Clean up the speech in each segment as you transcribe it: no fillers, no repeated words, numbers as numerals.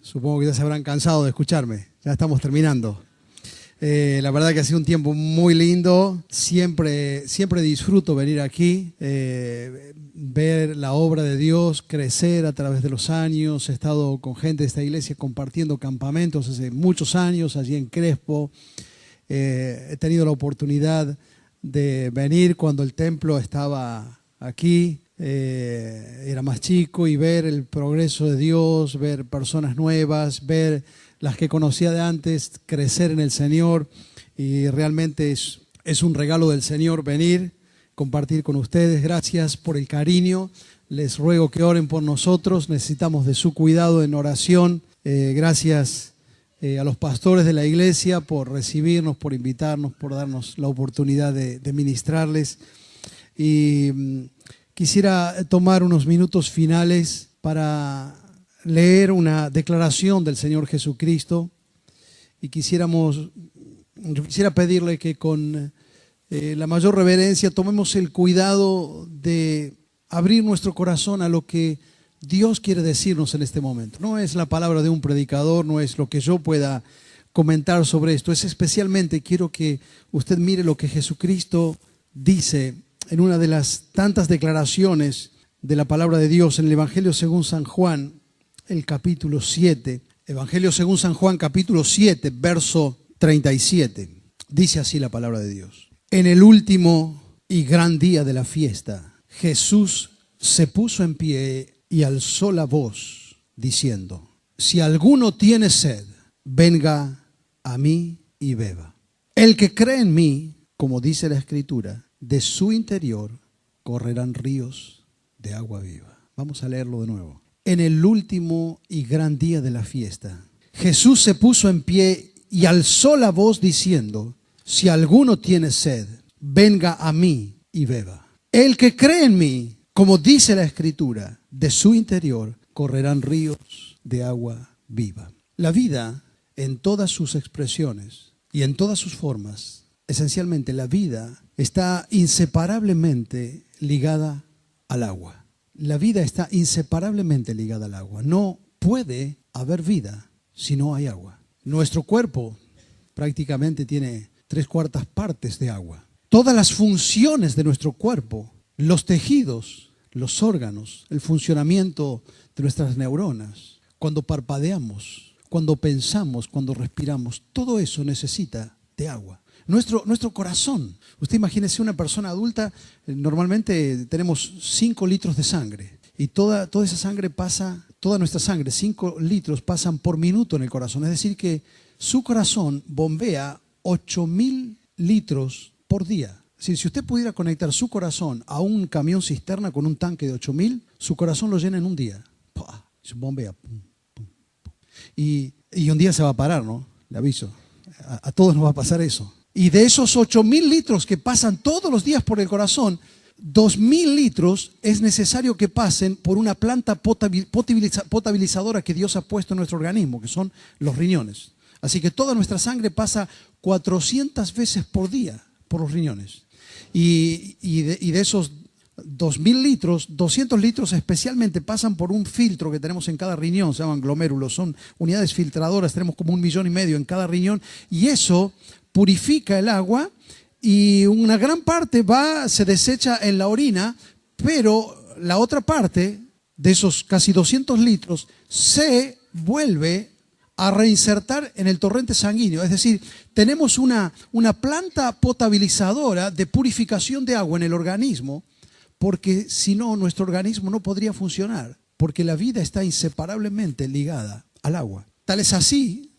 Supongo que ya se habrán cansado de escucharme. Ya estamos terminando. La verdad que ha sido un tiempo muy lindo. Siempre disfruto venir aquí, ver la obra de Dios crecer a través de los años. He estado con gente de esta iglesia compartiendo campamentos hace muchos años allí en Crespo. He tenido la oportunidad de venir cuando el templo estaba aquí. Era más chico y ver el progreso de Dios, ver personas nuevas, ver las que conocía de antes crecer en el Señor, y realmente es un regalo del Señor venir, compartir con ustedes. Gracias por el cariño, les ruego que oren por nosotros, necesitamos de su cuidado en oración. Gracias a los pastores de la iglesia por recibirnos, por invitarnos, por darnos la oportunidad de ministrarles. Y quisiera tomar unos minutos finales para leer una declaración del Señor Jesucristo, y yo quisiera pedirle que con la mayor reverencia tomemos el cuidado de abrir nuestro corazón a lo que Dios quiere decirnos en este momento. No es la palabra de un predicador, no es lo que yo pueda comentar sobre esto, es especialmente quiero que usted mire lo que Jesucristo dice en una de las tantas declaraciones de la palabra de Dios en el Evangelio según San Juan, el capítulo 7. Evangelio según San Juan, capítulo 7, verso 37. Dice así la palabra de Dios. En el último y gran día de la fiesta, Jesús se puso en pie y alzó la voz, diciendo: si alguno tiene sed, venga a mí y beba. El que cree en mí, como dice la Escritura, de su interior correrán ríos de agua viva. Vamos a leerlo de nuevo. En el último y gran día de la fiesta, Jesús se puso en pie y alzó la voz diciendo: si alguno tiene sed, venga a mí y beba. El que cree en mí, como dice la Escritura, de su interior correrán ríos de agua viva. La vida, en todas sus expresiones y en todas sus formas, esencialmente la vida está inseparablemente ligada al agua. La vida está inseparablemente ligada al agua. No puede haber vida si no hay agua. Nuestro cuerpo prácticamente tiene 3/4 partes de agua. Todas las funciones de nuestro cuerpo, los tejidos, los órganos, el funcionamiento de nuestras neuronas, cuando parpadeamos, cuando pensamos, cuando respiramos, todo eso necesita de agua. Nuestro corazón, usted imagínese una persona adulta, normalmente tenemos 5 litros de sangre y toda esa sangre pasa, toda nuestra sangre, 5 litros pasan por minuto en el corazón. Es decir que su corazón bombea 8.000 litros por día. Es decir, si usted pudiera conectar su corazón a un camión cisterna con un tanque de 8.000, su corazón lo llena en un día. Se bombea. Y un día se va a parar, ¿no? Le aviso. A todos nos va a pasar eso. Y de esos 8.000 litros que pasan todos los días por el corazón, 2.000 litros es necesario que pasen por una planta potabilizadora que Dios ha puesto en nuestro organismo, que son los riñones. Así que toda nuestra sangre pasa 400 veces por día por los riñones. Y de esos 2.000 litros, 200 litros especialmente pasan por un filtro que tenemos en cada riñón, se llaman glomérulos, son unidades filtradoras, tenemos como 1,5 millones en cada riñón, y eso purifica el agua y una gran parte se desecha en la orina, pero la otra parte de esos casi 200 litros se vuelve a reinsertar en el torrente sanguíneo. Es decir, tenemos una planta potabilizadora de purificación de agua en el organismo, porque si no, nuestro organismo no podría funcionar, porque la vida está inseparablemente ligada al agua. Tal es así.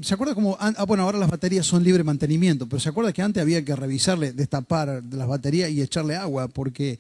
¿Se acuerda cómo? Bueno, ahora las baterías son libre mantenimiento, pero ¿se acuerda que antes había que revisarle, destapar las baterías y echarle agua? Porque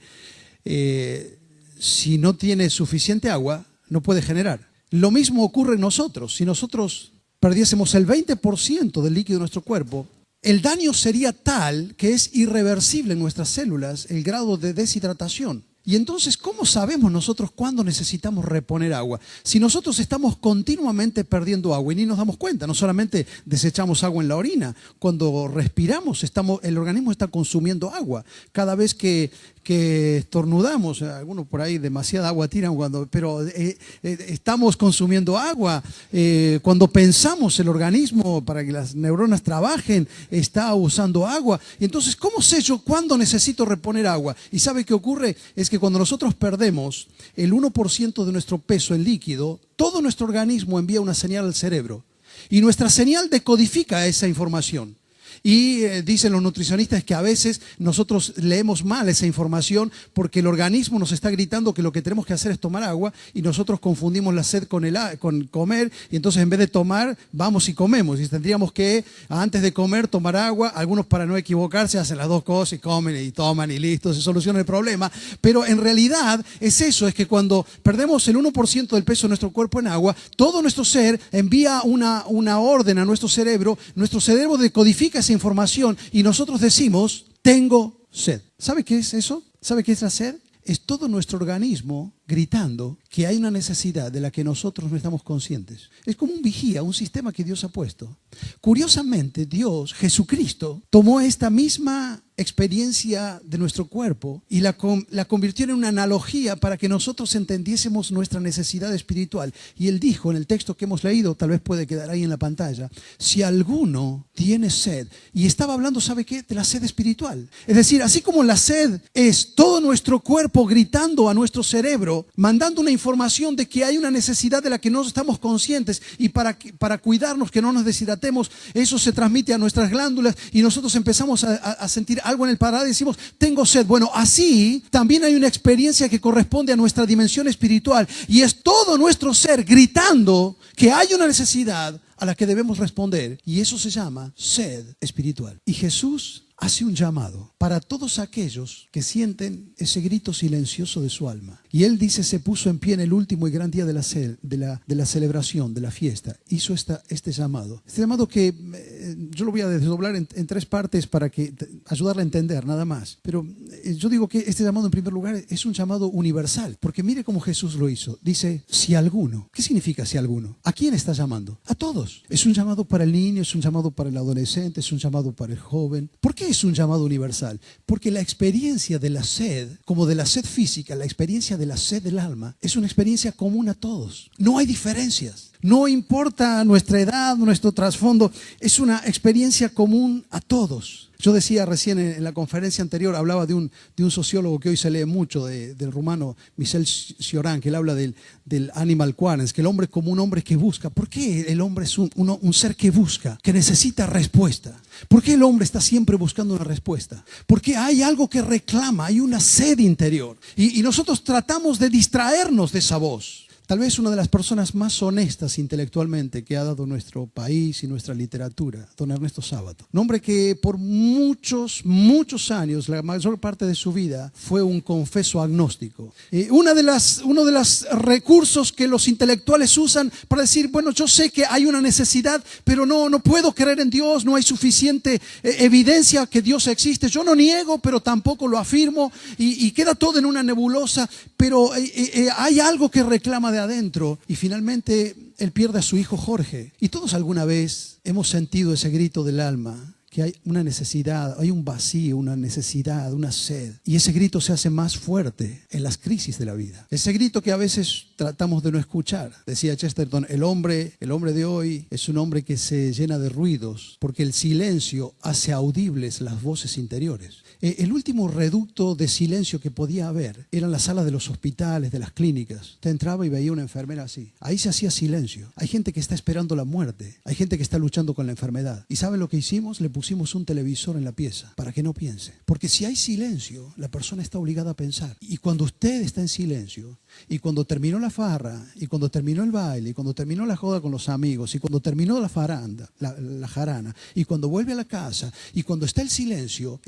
si no tiene suficiente agua, no puede generar. Lo mismo ocurre en nosotros. Si nosotros perdiésemos el 20% del líquido de nuestro cuerpo, el daño sería tal que es irreversible en nuestras células el grado de deshidratación. Y entonces, ¿cómo sabemos nosotros cuándo necesitamos reponer agua? Si nosotros estamos continuamente perdiendo agua y ni nos damos cuenta, no solamente desechamos agua en la orina, cuando respiramos, el organismo está consumiendo agua. Cada vez que estornudamos, algunos por ahí demasiada agua tiran, pero estamos consumiendo agua. Cuando pensamos, el organismo, para que las neuronas trabajen, está usando agua. Y entonces, ¿cómo sé yo cuándo necesito reponer agua? ¿Y sabe qué ocurre? Es que cuando nosotros perdemos el 1% de nuestro peso en líquido, todo nuestro organismo envía una señal al cerebro. Y nuestra señal decodifica esa información. Y dicen los nutricionistas que a veces nosotros leemos mal esa información porque el organismo nos está gritando que lo que tenemos que hacer es tomar agua y nosotros confundimos la sed con comer, y entonces en vez de tomar vamos y comemos, y tendríamos que antes de comer tomar agua. Algunos, para no equivocarse, hacen las dos cosas y comen y toman y listo, se soluciona el problema. Pero en realidad es que cuando perdemos el 1% del peso de nuestro cuerpo en agua, todo nuestro ser envía una orden a nuestro cerebro decodifica esa información y nosotros decimos, tengo sed. ¿Sabe qué es eso? ¿Sabe qué es la sed? Es todo nuestro organismo gritando que hay una necesidad de la que nosotros no estamos conscientes. Es como un vigía, un sistema que Dios ha puesto. Curiosamente, Dios, Jesucristo, tomó esta misma experiencia de nuestro cuerpo y la convirtió en una analogía para que nosotros entendiésemos nuestra necesidad espiritual. Y Él dijo en el texto que hemos leído, tal vez puede quedar ahí en la pantalla, si alguno tiene sed, y estaba hablando, ¿sabe qué? De la sed espiritual. Es decir, así como la sed es todo nuestro cuerpo gritando a nuestro cerebro, mandando una información de que hay una necesidad de la que no estamos conscientes, y para cuidarnos, que no nos deshidratemos, eso se transmite a nuestras glándulas y nosotros empezamos a sentir algo en el paladar y decimos, tengo sed. Bueno, así también hay una experiencia que corresponde a nuestra dimensión espiritual, y es todo nuestro ser gritando que hay una necesidad a la que debemos responder, y eso se llama sed espiritual. Y Jesús hace un llamado para todos aquellos que sienten ese grito silencioso de su alma. Y Él dice, se puso en pie en el último y gran día de la celebración, de la fiesta. Hizo este llamado. Este llamado que yo lo voy a desdoblar en tres partes para ayudarle a entender, nada más. Pero yo digo que este llamado, en primer lugar, es un llamado universal. Porque mire cómo Jesús lo hizo. Dice, si alguno. ¿Qué significa si alguno? ¿A quién está llamando? A todos. Es un llamado para el niño, es un llamado para el adolescente, es un llamado para el joven. ¿Por qué es un llamado universal? Porque la experiencia de la sed, como de la sed física, la experiencia de la sed del alma, es una experiencia común a todos. No hay diferencias. No importa nuestra edad, nuestro trasfondo, es una experiencia común a todos. Yo decía recién en la conferencia anterior, hablaba de un sociólogo que hoy se lee mucho, del rumano Michel Cioran, que él habla del animal quaerens, que el hombre es como un hombre que busca. ¿Por qué el hombre es un ser que busca, que necesita respuesta? ¿Por qué el hombre está siempre buscando una respuesta? Porque hay algo que reclama, hay una sed interior. Y nosotros tratamos de distraernos de esa voz. Tal vez una de las personas más honestas intelectualmente que ha dado nuestro país y nuestra literatura, don Ernesto Sábato. Un hombre que por muchos años, la mayor parte de su vida, fue un confeso agnóstico. Uno de los recursos que los intelectuales usan para decir, bueno, yo sé que hay una necesidad, pero no puedo creer en Dios, no hay suficiente evidencia que Dios existe. Yo no niego, pero tampoco lo afirmo, y queda todo en una nebulosa, pero hay algo que reclama de adentro. Y finalmente él pierde a su hijo Jorge. Y todos alguna vez hemos sentido ese grito del alma, que hay una necesidad, hay un vacío, una necesidad, una sed. Y ese grito se hace más fuerte en las crisis de la vida. Ese grito que a veces tratamos de no escuchar. Decía Chesterton, el hombre de hoy es un hombre que se llena de ruidos, porque el silencio hace audibles las voces interiores. El último reducto de silencio que podía haber eran las salas de los hospitales, de las clínicas. Usted entraba y veía una enfermera así. Ahí se hacía silencio. Hay gente que está esperando la muerte. Hay gente que está luchando con la enfermedad. ¿Y sabe lo que hicimos? Le pusimos un televisor en la pieza para que no piense. Porque si hay silencio, la persona está obligada a pensar. Y cuando usted está en silencio, Y cuando terminó la farra, y cuando terminó el baile, y cuando terminó la joda con los amigos, y cuando terminó la faranda, la jarana, y cuando vuelve a la casa, y cuando está el silencio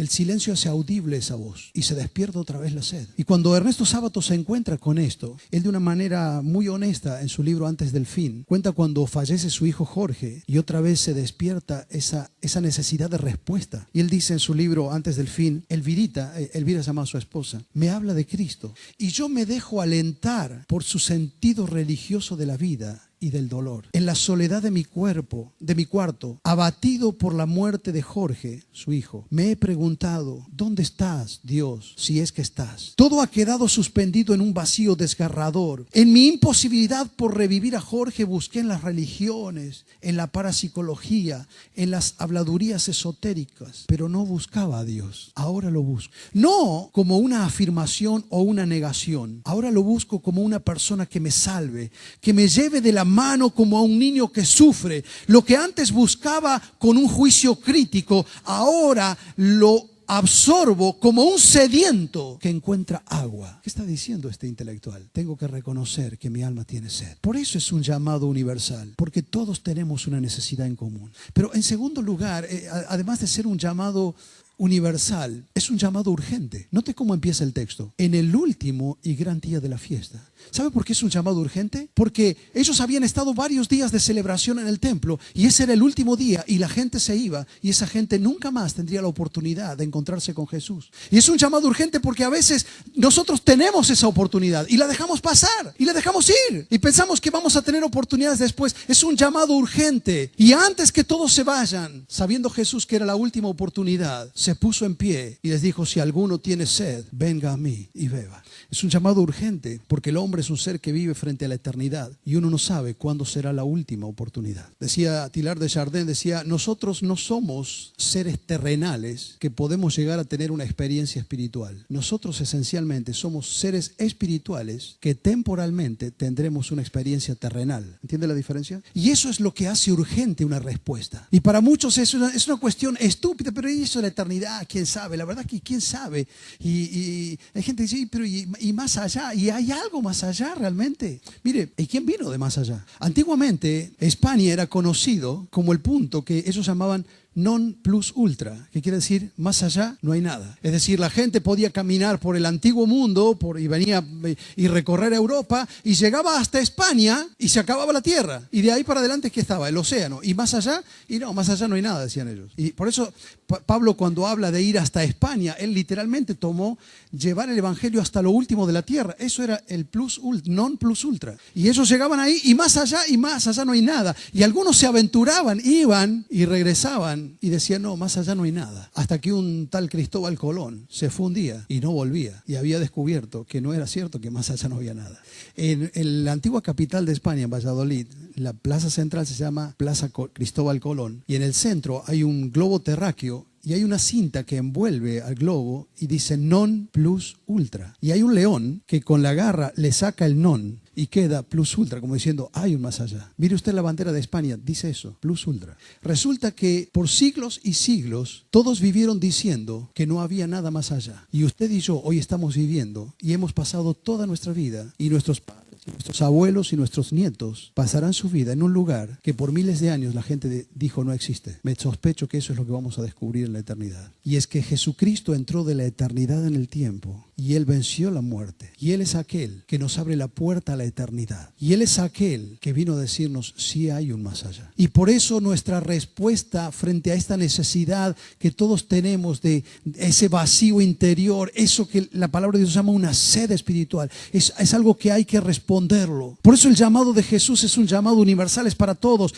hace audible esa voz, y se despierta otra vez la sed. Y cuando Ernesto Sábato se encuentra con esto, él de una manera muy honesta en su libro Antes del Fin, cuenta cuando fallece su hijo Jorge, y otra vez se despierta esa necesidad de respuesta. Y él dice en su libro Antes del Fin, Elvira se llama a su esposa, me habla de Cristo, y yo me dejo alentar por su sentido religioso de la vida y del dolor. En la soledad de mi cuarto, abatido por la muerte de Jorge, su hijo, me he preguntado, ¿dónde estás, Dios, si es que estás? Todo ha quedado suspendido en un vacío desgarrador. En mi imposibilidad por revivir a Jorge busqué en las religiones, en la parapsicología, en las habladurías esotéricas, pero no buscaba a Dios. Ahora lo busco. No como una afirmación o una negación. Ahora lo busco como una persona que me salve, que me lleve de la mano como a un niño que sufre. Lo que antes buscaba con un juicio crítico, ahora lo absorbo como un sediento que encuentra agua. ¿Qué está diciendo este intelectual? Tengo que reconocer que mi alma tiene sed. Por eso es un llamado universal, porque todos tenemos una necesidad en común. Pero en segundo lugar, además de ser un llamado universal, es un llamado urgente. Note cómo empieza el texto. En el último y gran día de la fiesta. ¿Sabe por qué es un llamado urgente? Porque ellos habían estado varios días de celebración en el templo y ese era el último día y la gente se iba y esa gente nunca más tendría la oportunidad de encontrarse con Jesús. Y es un llamado urgente porque a veces nosotros tenemos esa oportunidad y la dejamos pasar y la dejamos ir y pensamos que vamos a tener oportunidades después. Es un llamado urgente y antes que todos se vayan, sabiendo Jesús que era la última oportunidad, se puso en pie y les dijo, si alguno tiene sed, venga a mí y beba. Es un llamado urgente porque el hombre es un ser que vive frente a la eternidad y uno no sabe cuándo será la última oportunidad. Decía Teilhard de Chardin, nosotros no somos seres terrenales que podemos llegar a tener una experiencia espiritual. Nosotros esencialmente somos seres espirituales que temporalmente tendremos una experiencia terrenal. ¿Entiende la diferencia? Y eso es lo que hace urgente una respuesta. Y para muchos es una cuestión estúpida, pero eso es la eternidad, ¿quién sabe? La verdad que ¿quién sabe? Y hay gente que dice, pero y más allá, ¿y hay algo más allá realmente? Mire, ¿y quién vino de más allá? Antiguamente España era conocido como el punto que ellos llamaban non plus ultra, que quiere decir más allá no hay nada. Es decir, la gente podía caminar por el antiguo mundo y venía y recorrer Europa y llegaba hasta España y se acababa la tierra. Y de ahí para adelante, ¿qué estaba? El océano. Y más allá, y no, más allá no hay nada, decían ellos. Y por eso Pablo, cuando habla de ir hasta España, él literalmente tomó llevar el evangelio hasta lo último de la tierra. Eso era el non plus ultra. Y ellos llegaban ahí y más allá no hay nada. Y algunos se aventuraban, iban y regresaban y decía, no, más allá no hay nada. Hasta que un tal Cristóbal Colón se fue un día y no volvía. Y había descubierto que no era cierto, que más allá no había nada. En la antigua capital de España, en Valladolid, la plaza central se llama Plaza Cristóbal Colón. Y en el centro hay un globo terráqueo y hay una cinta que envuelve al globo y dice non plus ultra. Y hay un león que con la garra le saca el non y queda plus ultra, como diciendo, hay un más allá. Mire usted la bandera de España, dice eso, plus ultra. Resulta que por siglos y siglos todos vivieron diciendo que no había nada más allá. Y usted y yo hoy estamos viviendo y hemos pasado toda nuestra vida y nuestros padres, nuestros abuelos y nuestros nietos pasarán su vida en un lugar que por miles de años la gente dijo no existe. Me sospecho que eso es lo que vamos a descubrir en la eternidad. Y es que Jesucristo entró de la eternidad en el tiempo y Él venció la muerte. Y Él es aquel que nos abre la puerta a la eternidad. Y Él es aquel que vino a decirnos sí hay un más allá. Y por eso nuestra respuesta frente a esta necesidad que todos tenemos de ese vacío interior, eso que la palabra de Dios llama una sed espiritual, es algo que hay que responderlo. Por eso el llamado de Jesús es un llamado universal, es para todos.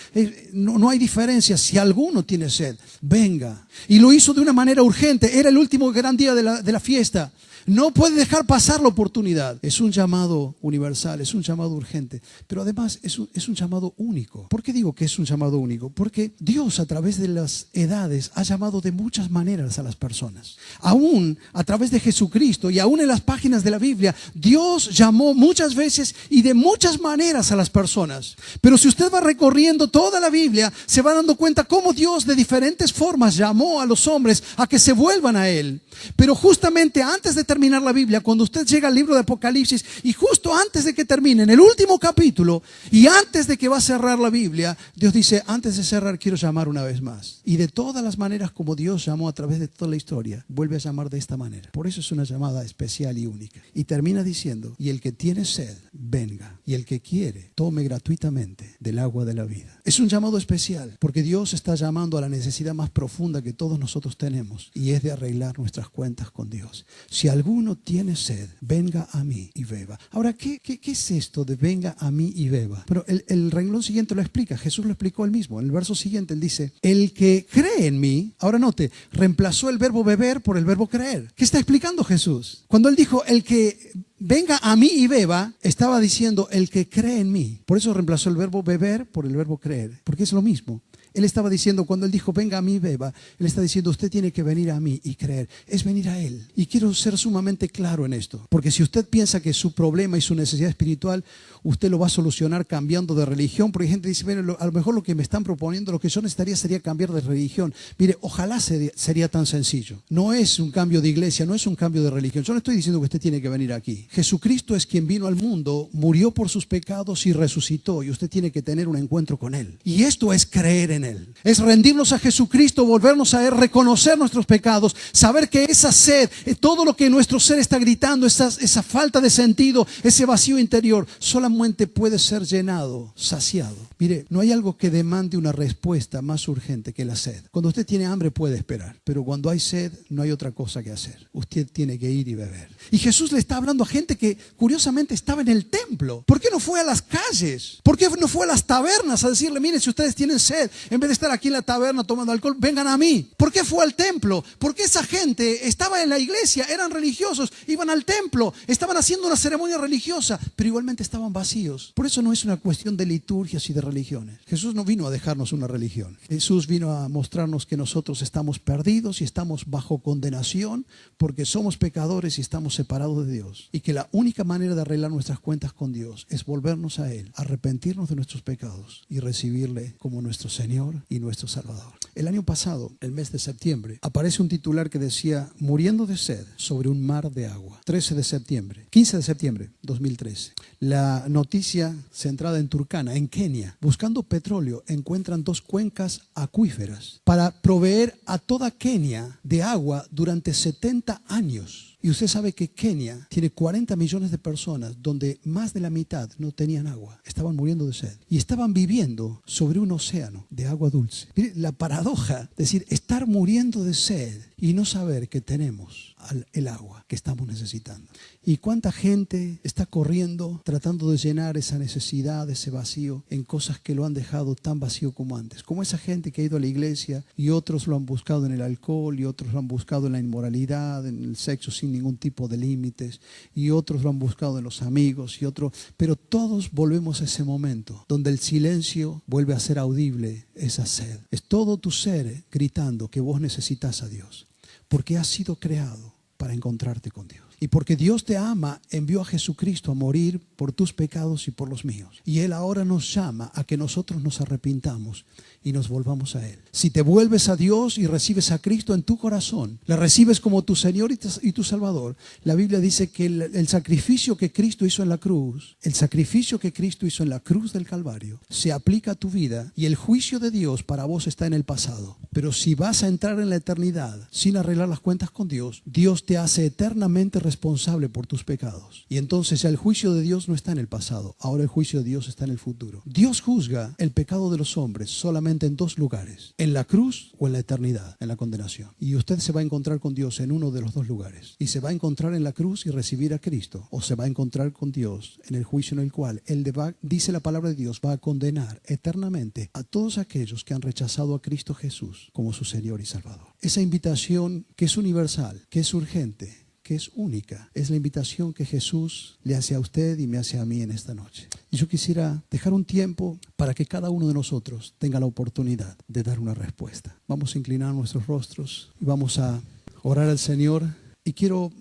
No hay diferencia. Si alguno tiene sed, venga. Y lo hizo de una manera urgente. Era el último gran día de la fiesta. No puede dejar pasar la oportunidad. Es un llamado universal, es un llamado urgente, pero además es un llamado único. ¿Por qué digo que es un llamado único? Porque Dios a través de las edades ha llamado de muchas maneras a las personas. Aún a través de Jesucristo y aún en las páginas de la Biblia, Dios llamó muchas veces y de muchas maneras a las personas. Pero si usted va recorriendo toda la Biblia, se va dando cuenta cómo Dios de diferentes formas llamó a los hombres a que se vuelvan a Él. Pero justamente antes de terminar la Biblia, cuando usted llega al libro de Apocalipsis y justo antes de que termine, en el último capítulo y antes de que va a cerrar la Biblia, Dios dice, antes de cerrar quiero llamar una vez más. Y de todas las maneras como Dios llamó a través de toda la historia, vuelve a llamar de esta manera. Por eso es una llamada especial y única. Y termina diciendo, y el que tiene sed, venga. Y el que quiere, tome gratuitamente del agua de la vida. Es un llamado especial porque Dios está llamando a la necesidad más profunda que todos nosotros tenemos, y es de arreglar nuestras cuentas con Dios. Si alguno tiene sed, venga a mí y beba. Ahora, ¿qué es esto de venga a mí y beba? Pero el renglón siguiente lo explica. Jesús lo explicó él mismo. En el verso siguiente él dice, el que cree en mí, ahora note, reemplazó el verbo beber por el verbo creer. ¿Qué está explicando Jesús? Cuando él dijo el que venga a mí y beba, estaba diciendo el que cree en mí. Por eso reemplazó el verbo beber por el verbo creer, porque es lo mismo. Él estaba diciendo, cuando él dijo, venga a mí, beba, él está diciendo, usted tiene que venir a mí y creer. Es venir a él. Y quiero ser sumamente claro en esto. Porque si usted piensa que su problema y su necesidad espiritual, usted lo va a solucionar cambiando de religión. Porque hay gente que dice, bueno, a lo mejor lo que me están proponiendo, lo que yo necesitaría sería cambiar de religión. Mire, ojalá sería tan sencillo. No es un cambio de iglesia, no es un cambio de religión. Yo no estoy diciendo que usted tiene que venir aquí. Jesucristo es quien vino al mundo, murió por sus pecados y resucitó. Y usted tiene que tener un encuentro con él. Y esto es creer en él. Es rendirnos a Jesucristo, volvernos a él, reconocer nuestros pecados, saber que esa sed, todo lo que nuestro ser está gritando, esa falta de sentido, ese vacío interior, solamente puede ser llenado, saciado. Mire, no hay algo que demande una respuesta más urgente que la sed. Cuando usted tiene hambre puede esperar, pero cuando hay sed no hay otra cosa que hacer. Usted tiene que ir y beber. Y Jesús le está hablando a gente que curiosamente estaba en el templo. ¿Por qué no fue a las calles? ¿Por qué no fue a las tabernas a decirle, miren, si ustedes tienen sed, en vez de estar aquí en la taberna tomando alcohol, vengan a mí? ¿Por qué fue al templo? Porque esa gente estaba en la iglesia, eran religiosos, iban al templo, estaban haciendo una ceremonia religiosa, pero igualmente estaban vacíos. Por eso no es una cuestión de liturgias y de religiones. Jesús no vino a dejarnos una religión. Jesús vino a mostrarnos que nosotros estamos perdidos y estamos bajo condenación porque somos pecadores y estamos separados de Dios. Y que la única manera de arreglar nuestras cuentas con Dios es volvernos a Él, arrepentirnos de nuestros pecados y recibirle como nuestro Señor y nuestro Salvador. El año pasado, el mes de septiembre, aparece un titular que decía muriendo de sed sobre un mar de agua. 15 de septiembre 2013. La noticia centrada en Turkana, en Kenia. Buscando petróleo, encuentran 2 cuencas acuíferas para proveer a toda Kenia de agua durante 70 años. Y usted sabe que Kenia tiene 40 millones de personas donde más de la mitad no tenían agua. Estaban muriendo de sed. Y estaban viviendo sobre un océano de agua dulce. Mire, la paradoja, es decir, estar muriendo de sed y no saber que tenemos el agua que estamos necesitando. Y cuánta gente está corriendo tratando de llenar esa necesidad, ese vacío en cosas que lo han dejado tan vacío como antes. Como esa gente que ha ido a la iglesia y otros lo han buscado en el alcohol y otros lo han buscado en la inmoralidad, en el sexo sin ningún tipo de límites, y otros lo han buscado en los amigos y otros, pero todos volvemos a ese momento donde el silencio vuelve a ser audible, esa sed. Es todo tu ser gritando que vos necesitas a Dios, porque has sido creado para encontrarte con Dios. Y porque Dios te ama, envió a Jesucristo a morir por tus pecados y por los míos. Y Él ahora nos llama a que nosotros nos arrepintamos y nos volvamos a Él. Si te vuelves a Dios y recibes a Cristo en tu corazón, le recibes como tu Señor y tu Salvador, la Biblia dice que el sacrificio que Cristo hizo en la cruz, el sacrificio que Cristo hizo en la cruz del Calvario, se aplica a tu vida y el juicio de Dios para vos está en el pasado. Pero si vas a entrar en la eternidad sin arreglar las cuentas con Dios, Dios te hace eternamente responsable por tus pecados. Y entonces ya el juicio de Dios no está en el pasado, ahora el juicio de Dios está en el futuro. Dios juzga el pecado de los hombres solamente en 2 lugares, en la cruz o en la eternidad, en la condenación. Y usted se va a encontrar con Dios en uno de los 2 lugares. Y se va a encontrar en la cruz y recibir a Cristo, o se va a encontrar con Dios en el juicio en el cual Él dice la palabra de Dios, va a condenar eternamente a todos aquellos que han rechazado a Cristo Jesús como su Señor y Salvador. Esa invitación que es universal, que es urgente, que es única, es la invitación que Jesús le hace a usted y me hace a mí en esta noche. Y yo quisiera dejar un tiempo para que cada uno de nosotros tenga la oportunidad de dar una respuesta. Vamos a inclinar nuestros rostros y vamos a orar al Señor. Y quiero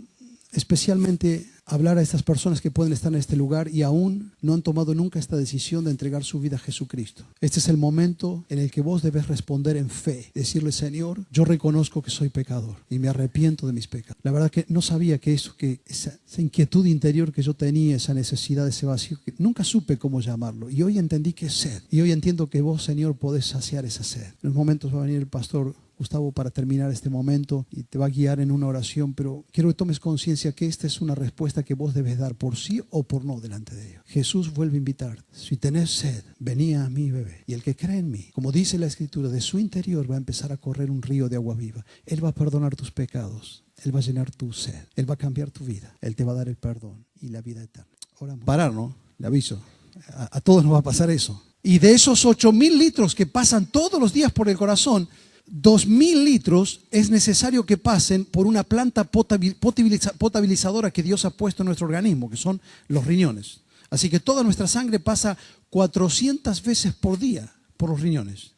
especialmente hablar a estas personas que pueden estar en este lugar y aún no han tomado nunca esta decisión de entregar su vida a Jesucristo. Este es el momento en el que vos debes responder en fe, decirle: Señor, yo reconozco que soy pecador y me arrepiento de mis pecados. La verdad que no sabía que esa inquietud interior que yo tenía, esa necesidad, ese vacío, que nunca supe cómo llamarlo, y hoy entendí que es sed, y hoy entiendo que vos, Señor, podés saciar esa sed. En unos momentos va a venir el pastor Gustavo para terminar este momento y te va a guiar en una oración, pero quiero que tomes conciencia que esta es una respuesta que vos debes dar por sí o por no delante de Dios. Jesús vuelve a invitarte: si tenés sed, vení a mí, bebé. Y el que cree en mí, como dice la Escritura, de su interior va a empezar a correr un río de agua viva. Él va a perdonar tus pecados, Él va a llenar tu sed, Él va a cambiar tu vida, Él te va a dar el perdón y la vida eterna. Oramos. Parar, ¿no? Le aviso, a todos nos va a pasar eso. Y de esos 8.000 litros que pasan todos los días por el corazón, 2.000 litros es necesario que pasen por una planta potabilizadora que Dios ha puesto en nuestro organismo, que son los riñones. Así que toda nuestra sangre pasa 400 veces por día por los riñones.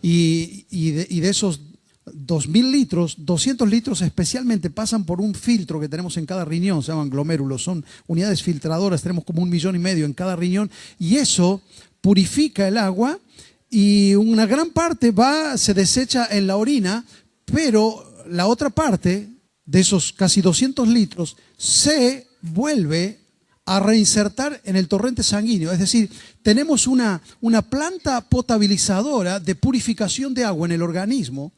Y de esos 2.000 litros, 200 litros especialmente pasan por un filtro que tenemos en cada riñón, se llaman glomérulos, son unidades filtradoras, tenemos como 1,5 millones en cada riñón, y eso purifica el agua. Y una gran parte se desecha en la orina, pero la otra parte de esos casi 200 litros se vuelve a reinsertar en el torrente sanguíneo. Es decir, tenemos una planta potabilizadora de purificación de agua en el organismo,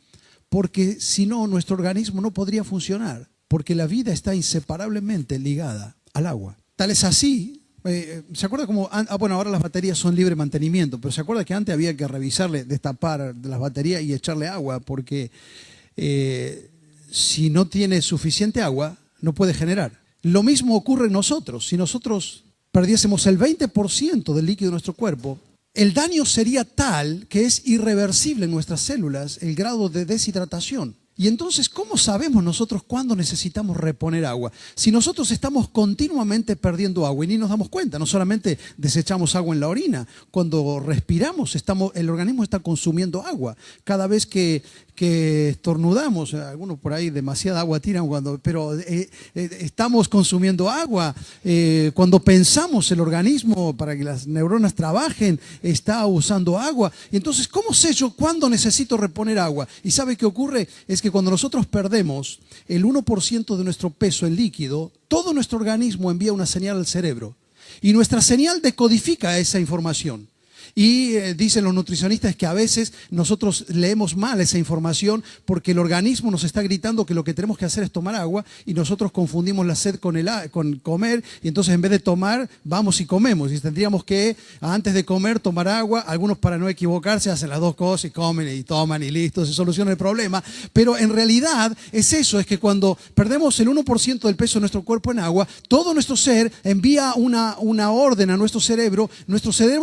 porque si no, nuestro organismo no podría funcionar, porque la vida está inseparablemente ligada al agua. Tal es así. ¿Se acuerda cómo? Bueno, ahora las baterías son libre mantenimiento, pero ¿se acuerda que antes había que revisarle, destapar de las baterías y echarle agua? Porque si no tiene suficiente agua, no puede generar. Lo mismo ocurre en nosotros. Si nosotros perdiésemos el 20% del líquido de nuestro cuerpo, el daño sería tal que es irreversible en nuestras células el grado de deshidratación. Y entonces, ¿cómo sabemos nosotros cuándo necesitamos reponer agua? Si nosotros estamos continuamente perdiendo agua y ni nos damos cuenta, no solamente desechamos agua en la orina, cuando respiramos el organismo está consumiendo agua. Cada vez que estornudamos, algunos por ahí demasiada agua tiran, pero estamos consumiendo agua. Cuando pensamos, el organismo, para que las neuronas trabajen, está usando agua. Y entonces, ¿cómo sé yo cuándo necesito reponer agua? ¿Y sabe qué ocurre? Es que cuando nosotros perdemos el 1% de nuestro peso en líquido, todo nuestro organismo envía una señal al cerebro. Y nuestra señal decodifica esa información. Y dicen los nutricionistas que a veces nosotros leemos mal esa información porque el organismo nos está gritando que lo que tenemos que hacer es tomar agua y nosotros confundimos la sed con comer, y entonces en vez de tomar vamos y comemos, y tendríamos que antes de comer tomar agua. Algunos, para no equivocarse, hacen las dos cosas y comen y toman y listo, se soluciona el problema. Pero en realidad es eso, es que cuando perdemos el 1% del peso de nuestro cuerpo en agua, todo nuestro ser envía una orden a nuestro cerebro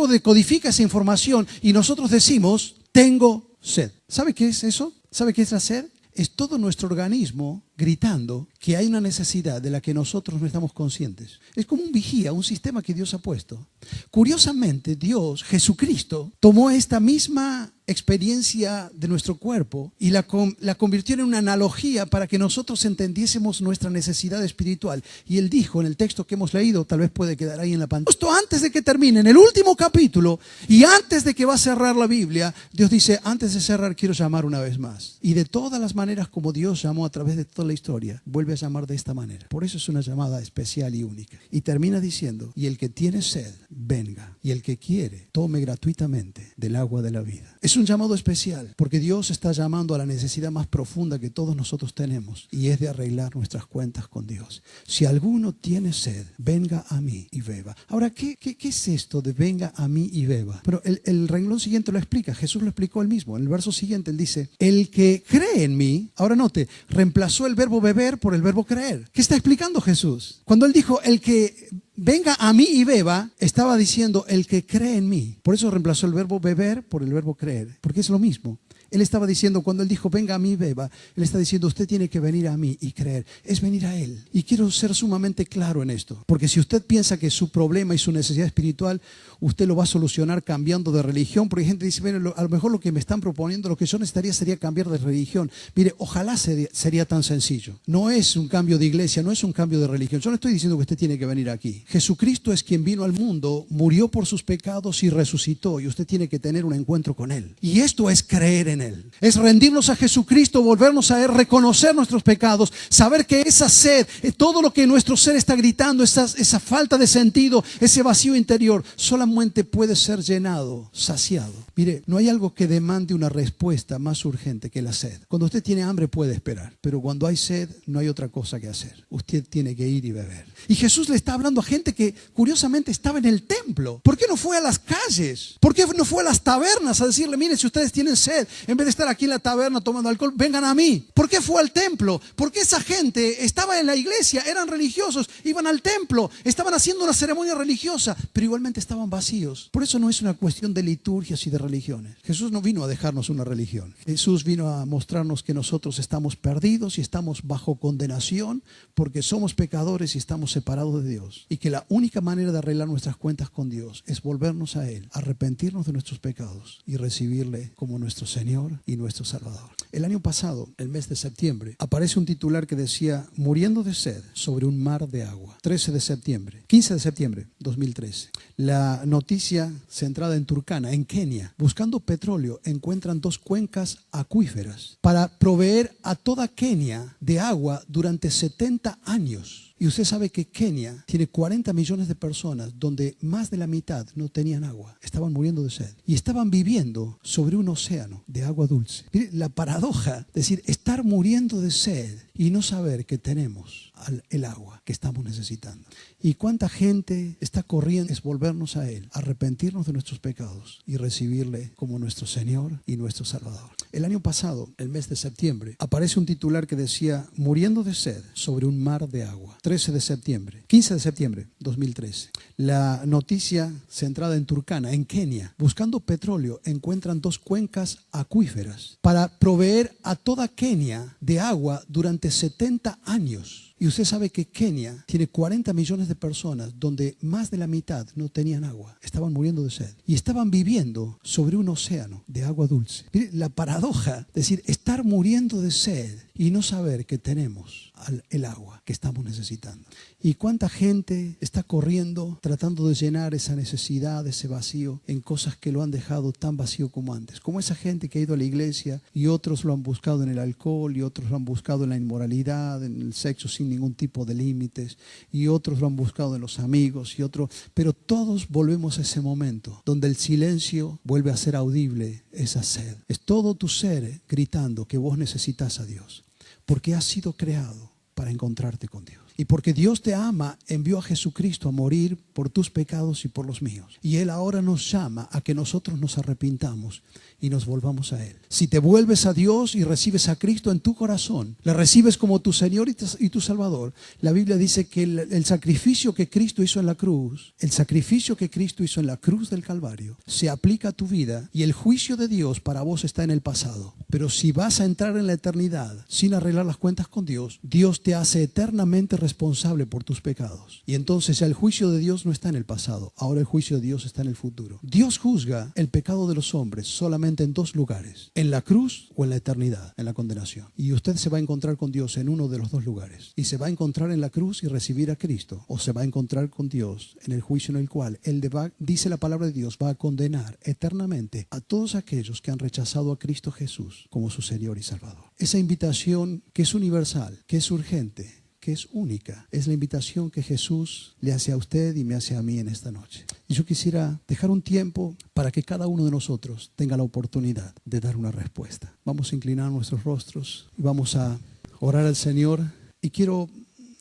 decodifica esa información y nosotros decimos: tengo sed. ¿Sabe qué es eso? ¿Sabe qué es la sed? Es todo nuestro organismo gritando que hay una necesidad de la que nosotros no estamos conscientes. Es como un vigía, un sistema que Dios ha puesto. Curiosamente, Dios, Jesucristo, tomó esta misma experiencia de nuestro cuerpo y la convirtió en una analogía para que nosotros entendiésemos nuestra necesidad espiritual. Y Él dijo en el texto que hemos leído, tal vez puede quedar ahí en la pantalla, justo antes de que termine, en el último capítulo, y antes de que va a cerrar la Biblia, Dios dice: antes de cerrar quiero llamar una vez más. Y de todas las maneras como Dios llamó a través de toda la historia, vuelve a llamar de esta manera. Por eso es una llamada especial y única. Y termina diciendo: y el que tiene sed, venga, y el que quiere, tome gratuitamente del agua de la vida. Es un llamado especial porque Dios está llamando a la necesidad más profunda que todos nosotros tenemos, y es de arreglar nuestras cuentas con Dios. Si alguno tiene sed, venga a mí y beba. Ahora, ¿qué es esto de venga a mí y beba? Pero el renglón siguiente lo explica. Jesús lo explicó él mismo. En el verso siguiente él dice: el que cree en mí. Ahora note, reemplazó el verbo beber por el verbo creer. ¿Qué está explicando Jesús? Cuando él dijo el que venga a mí y beba, estaba diciendo el que cree en mí. Por eso reemplazó el verbo beber por el verbo creer, porque es lo mismo. Él estaba diciendo, cuando Él dijo, venga a mí, beba, Él está diciendo, usted tiene que venir a mí y creer. Es venir a Él. Y quiero ser sumamente claro en esto. Porque si usted piensa que su problema y su necesidad espiritual, usted lo va a solucionar cambiando de religión. Porque hay gente que dice, bueno, a lo mejor lo que me están proponiendo, lo que yo necesitaría sería cambiar de religión. Mire, ojalá sería tan sencillo. No es un cambio de iglesia, no es un cambio de religión. Yo no estoy diciendo que usted tiene que venir aquí. Jesucristo es quien vino al mundo, murió por sus pecados y resucitó. Y usted tiene que tener un encuentro con Él. Y esto es creer en Él. Es rendirnos a Jesucristo, volvernos a Él, reconocer nuestros pecados, saber que esa sed, todo lo que nuestro ser está gritando, esa falta de sentido, ese vacío interior, solamente puede ser llenado, saciado. Mire, no hay algo que demande una respuesta más urgente que la sed. Cuando usted tiene hambre puede esperar, pero cuando hay sed no hay otra cosa que hacer. Usted tiene que ir y beber. Y Jesús le está hablando a gente que curiosamente estaba en el templo. ¿Por qué no fue a las calles? ¿Por qué no fue a las tabernas a decirle, miren, si ustedes tienen sed, en vez de estar aquí en la taberna tomando alcohol, vengan a mí? ¿Por qué fue al templo? Porque esa gente estaba en la iglesia, eran religiosos, iban al templo, estaban haciendo una ceremonia religiosa, pero igualmente estaban vacíos. Por eso no es una cuestión de liturgias y de religiones. Jesús no vino a dejarnos una religión. Jesús vino a mostrarnos que nosotros estamos perdidos y estamos bajo condenación porque somos pecadores y estamos separados de Dios. Y que la única manera de arreglar nuestras cuentas con Dios es volvernos a Él, arrepentirnos de nuestros pecados y recibirle como nuestro Señor y nuestro Salvador. El año pasado, el mes de septiembre, aparece un titular que decía, muriendo de sed sobre un mar de agua. 15 de septiembre 2013. La noticia centrada en Turkana, en Kenia. Buscando petróleo, encuentran 2 cuencas acuíferas para proveer a toda Kenia de agua durante 70 años. Y usted sabe que Kenia tiene 40 millones de personas donde más de la mitad no tenían agua. Estaban muriendo de sed. Y estaban viviendo sobre un océano de agua dulce. Mire, la paradoja, es decir, estar muriendo de sed y no saber que tenemos el agua que estamos necesitando. Y cuánta gente está corriendo es volvernos a Él, arrepentirnos de nuestros pecados y recibirle como nuestro Señor y nuestro Salvador. El año pasado, el mes de septiembre, aparece un titular que decía, muriendo de sed sobre un mar de agua. 15 de septiembre 2013. La noticia centrada en Turkana, en Kenia. Buscando petróleo, encuentran 2 cuencas acuíferas para proveer a toda Kenia de agua durante 70 años. Y usted sabe que Kenia tiene 40 millones de personas donde más de la mitad no tenían agua. Estaban muriendo de sed. Y estaban viviendo sobre un océano de agua dulce. Mire, la paradoja, es decir, estar muriendo de sed y no saber que tenemos el agua que estamos necesitando. Y cuánta gente está corriendo tratando de llenar esa necesidad, ese vacío en cosas que lo han dejado tan vacío como antes. Como esa gente que ha ido a la iglesia y otros lo han buscado en el alcohol y otros lo han buscado en la inmoralidad, en el sexo sin ningún tipo de límites y otros lo han buscado en los amigos y otros, pero todos volvemos a ese momento donde el silencio vuelve a ser audible, esa sed. Es todo tu ser gritando que vos necesitas a Dios, porque has sido creado para encontrarte con Dios. Y porque Dios te ama, envió a Jesucristo a morir por tus pecados y por los míos. Y Él ahora nos llama a que nosotros nos arrepintamos y nos volvamos a Él. Si te vuelves a Dios y recibes a Cristo en tu corazón, le recibes como tu Señor y tu Salvador, la Biblia dice que el sacrificio que Cristo hizo en la cruz, el sacrificio que Cristo hizo en la cruz del Calvario, se aplica a tu vida y el juicio de Dios para vos está en el pasado. Pero si vas a entrar en la eternidad sin arreglar las cuentas con Dios, Dios te hace eternamente responsable por tus pecados. Y entonces ya el juicio de Dios no está en el pasado, ahora el juicio de Dios está en el futuro. Dios juzga el pecado de los hombres solamente en 2 lugares, en la cruz o en la eternidad, en la condenación. Y usted se va a encontrar con Dios en uno de los 2 lugares. Y se va a encontrar en la cruz y recibir a Cristo, o se va a encontrar con Dios en el juicio en el cual Él dice la palabra de Dios, va a condenar eternamente a todos aquellos que han rechazado a Cristo Jesús como su Señor y Salvador. Esa invitación que es universal, que es urgente, que es única, es la invitación que Jesús le hace a usted y me hace a mí en esta noche. Y yo quisiera dejar un tiempo para que cada uno de nosotros tenga la oportunidad de dar una respuesta. Vamos a inclinar nuestros rostros y vamos a orar al Señor. Y quiero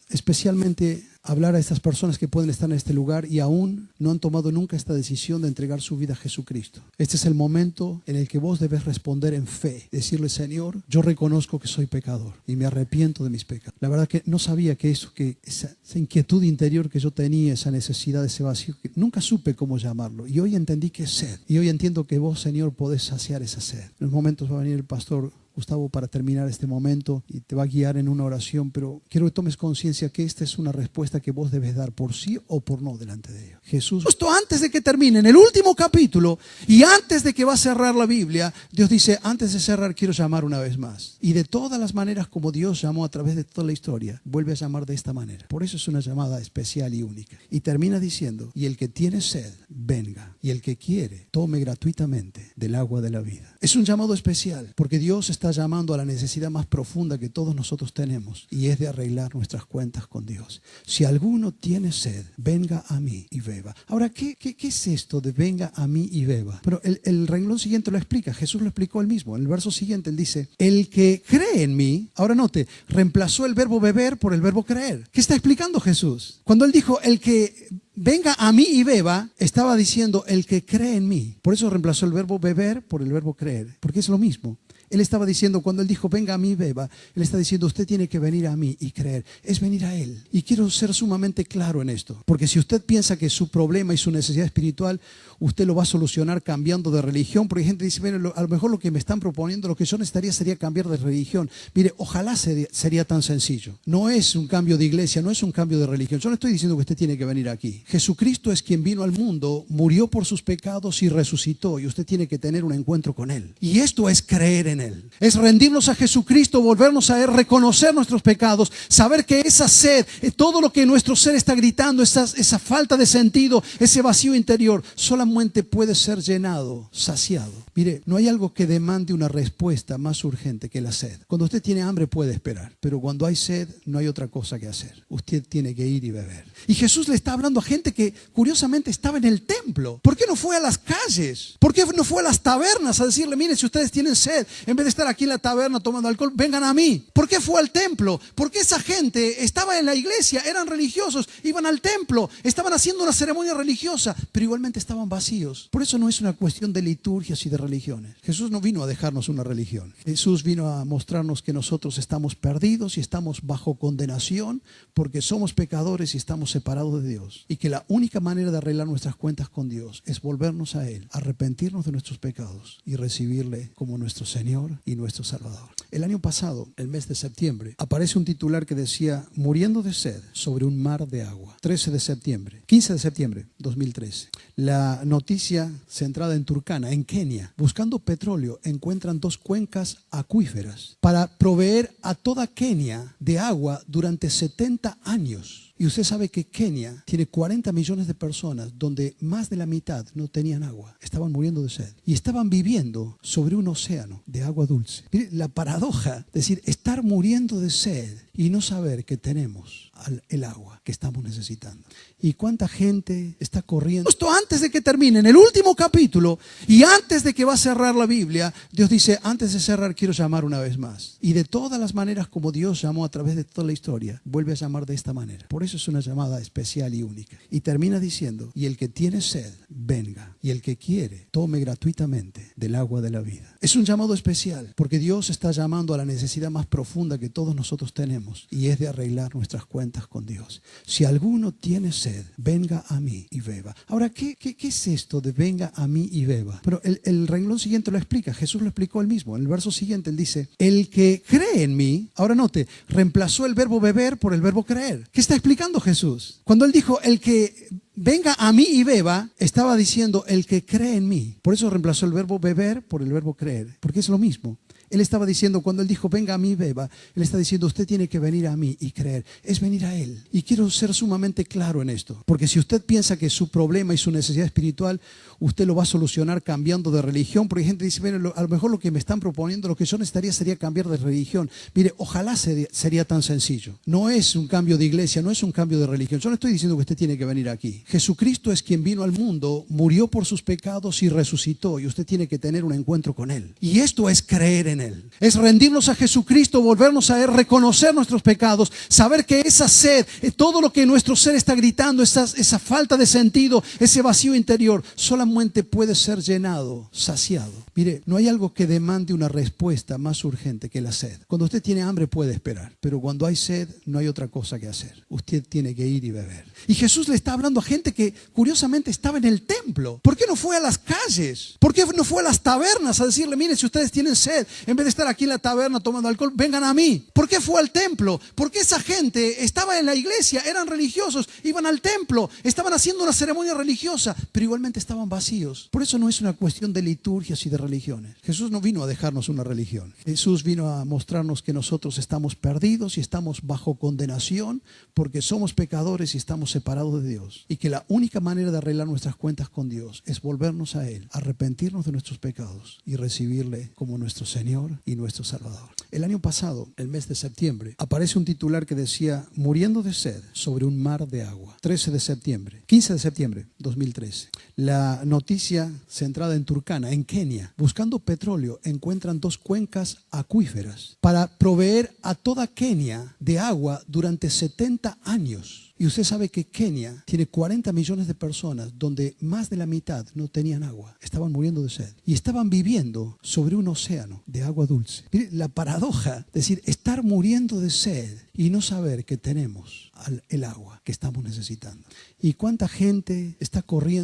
especialmente hablar a estas personas que pueden estar en este lugar y aún no han tomado nunca esta decisión de entregar su vida a Jesucristo. Este es el momento en el que vos debes responder en fe, decirle: Señor, yo reconozco que soy pecador y me arrepiento de mis pecados. La verdad que no sabía que esa inquietud interior que yo tenía, esa necesidad, ese vacío, que nunca supe cómo llamarlo, y hoy entendí que es sed, y hoy entiendo que vos, Señor, podés saciar esa sed. En unos momentos va a venir el pastor Gustavo para terminar este momento y te va a guiar en una oración, pero quiero que tomes conciencia que esta es una respuesta que vos debes dar por sí o por no delante de Dios. Jesús, justo antes de que termine, en el último capítulo y antes de que va a cerrar la Biblia, Dios dice: antes de cerrar quiero llamar una vez más. Y de todas las maneras como Dios llamó a través de toda la historia, vuelve a llamar de esta manera. Por eso es una llamada especial y única. Y termina diciendo: y el que tiene sed, venga, y el que quiere, tome gratuitamente del agua de la vida. Es un llamado especial porque Dios está llamando a la necesidad más profunda que todos nosotros tenemos, y es de arreglar nuestras cuentas con Dios. Si alguno tiene sed, venga a mí y beba. Ahora, ¿qué es esto de venga a mí y beba? Pero el renglón siguiente lo explica. Jesús lo explicó él mismo. En el verso siguiente él dice: el que cree en mí. Ahora note, reemplazó el verbo beber por el verbo creer. ¿Qué está explicando Jesús? Cuando él dijo el que venga a mí y beba, estaba diciendo el que cree en mí. Por eso reemplazó el verbo beber por el verbo creer, porque es lo mismo. Él estaba diciendo, cuando él dijo venga a mí y beba, él está diciendo usted tiene que venir a mí y creer. Es venir a él. Y quiero ser sumamente claro en esto, porque si usted piensa que su problema y su necesidad espiritual usted lo va a solucionar cambiando de religión, porque hay gente que dice: bueno, a lo mejor lo que me están proponiendo, lo que yo necesitaría sería cambiar de religión. Mire, ojalá sería tan sencillo. No es un cambio de iglesia, no es un cambio de religión. Yo no estoy diciendo que usted tiene que venir aquí. Jesucristo es quien vino al mundo, murió por sus pecados y resucitó, y usted tiene que tener un encuentro con él. Y esto es creer en él. Es rendirnos a Jesucristo, volvernos a él, reconocer nuestros pecados, saber que esa sed, todo lo que nuestro ser está gritando, esa falta de sentido, ese vacío interior, solamente puede ser llenado, saciado. Mire, no hay algo que demande una respuesta más urgente que la sed. Cuando usted tiene hambre puede esperar, pero cuando hay sed no hay otra cosa que hacer. Usted tiene que ir y beber. Y Jesús le está hablando a gente que curiosamente estaba en el templo. ¿Por qué no fue a las calles? ¿Por qué no fue a las tabernas a decirle: miren, si ustedes tienen sed, en vez de estar aquí en la taberna tomando alcohol, vengan a mí? ¿Por qué fue al templo? Porque esa gente estaba en la iglesia, eran religiosos, iban al templo, estaban haciendo una ceremonia religiosa, pero igualmente estaban vacíos. Por eso no es una cuestión de liturgias y de religiones. Jesús no vino a dejarnos una religión. Jesús vino a mostrarnos que nosotros estamos perdidos y estamos bajo condenación porque somos pecadores y estamos separados de Dios, y que la única manera de arreglar nuestras cuentas con Dios es volvernos a él, arrepentirnos de nuestros pecados y recibirle como nuestro Señor y nuestro Salvador. El año pasado, el mes de septiembre, aparece un titular que decía: muriendo de sed sobre un mar de agua. 15 de septiembre 2013. La noticia centrada en Turkana, en Kenia. Buscando petróleo, encuentran 2 cuencas acuíferas para proveer a toda Kenia de agua durante 70 años. Y usted sabe que Kenia tiene 40 millones de personas, donde más de la mitad no tenían agua. Estaban muriendo de sed. Y estaban viviendo sobre un océano de agua dulce. Mire, la paradoja, es decir, estar muriendo de sed y no saber que tenemos el agua que estamos necesitando. Y cuánta gente está corriendo. Justo antes de que termine, en el último capítulo y antes de que va a cerrar la Biblia, Dios dice: antes de cerrar quiero llamar una vez más. Y de todas las maneras como Dios llamó a través de toda la historia, vuelve a llamar de esta manera. Por eso es una llamada especial y única. Y termina diciendo: y el que tiene sed, venga, y el que quiere, tome gratuitamente del agua de la vida. Es un llamado especial porque Dios está llamando a la necesidad más profunda que todos nosotros tenemos, y es de arreglar nuestras cuentas con Dios. Si alguno tiene sed, venga a mí y beba. Ahora, ¿qué es esto de venga a mí y beba? Pero el renglón siguiente lo explica. Jesús lo explicó él mismo. En el verso siguiente él dice: el que cree en mí. Ahora note, reemplazó el verbo beber por el verbo creer. ¿Qué está explicando Jesús? Cuando él dijo el que venga a mí y beba, estaba diciendo el que cree en mí. Por eso reemplazó el verbo beber por el verbo creer, porque es lo mismo. Él estaba diciendo, cuando él dijo venga a mí y beba, él está diciendo usted tiene que venir a mí y creer. Es venir a él. Y quiero ser sumamente claro en esto, porque si usted piensa que su problema y su necesidad espiritual usted lo va a solucionar cambiando de religión, porque hay gente que dice: bueno, a lo mejor lo que me están proponiendo, lo que yo necesitaría sería cambiar de religión. Mire, ojalá sería tan sencillo. No es un cambio de iglesia, no es un cambio de religión. Yo no estoy diciendo que usted tiene que venir aquí. Jesucristo es quien vino al mundo, murió por sus pecados y resucitó, y usted tiene que tener un encuentro con él. Y esto es creer en él. Él. Es rendirnos a Jesucristo, volvernos a Él, reconocer nuestros pecados, saber que esa sed, todo lo que nuestro ser está gritando, esa falta de sentido, ese vacío interior, solamente puede ser llenado, saciado. Mire, no hay algo que demande una respuesta más urgente que la sed. Cuando usted tiene hambre puede esperar, pero cuando hay sed no hay otra cosa que hacer. Usted tiene que ir y beber. Y Jesús le está hablando a gente que curiosamente estaba en el templo. ¿Por qué no fue a las calles? ¿Por qué no fue a las tabernas a decirle, miren, si ustedes tienen sed, en vez de estar aquí en la taberna tomando alcohol, vengan a mí? ¿Por qué fue al templo? Porque esa gente estaba en la iglesia, eran religiosos, iban al templo, estaban haciendo una ceremonia religiosa, pero igualmente estaban vacíos. Por eso no es una cuestión de liturgias y de religiones. Jesús no vino a dejarnos una religión. Jesús vino a mostrarnos que nosotros estamos perdidos y estamos bajo condenación porque somos pecadores y estamos separados de Dios. Y que la única manera de arreglar nuestras cuentas con Dios es volvernos a Él, arrepentirnos de nuestros pecados y recibirle como nuestro Señor y nuestro Salvador. El año pasado, el mes de septiembre, aparece un titular que decía muriendo de sed sobre un mar de agua. 15 de septiembre 2013. La noticia centrada en Turkana, en Kenia. Buscando petróleo, encuentran 2 cuencas acuíferas para proveer a toda Kenia de agua durante 70 años. Y usted sabe que Kenia tiene 40 millones de personas donde más de la mitad no tenían agua. Estaban muriendo de sed. Y estaban viviendo sobre un océano de agua dulce. Mire, la paradoja, es decir, estar muriendo de sed y no saber que tenemos el agua que estamos necesitando. ¿Y cuánta gente está corriendo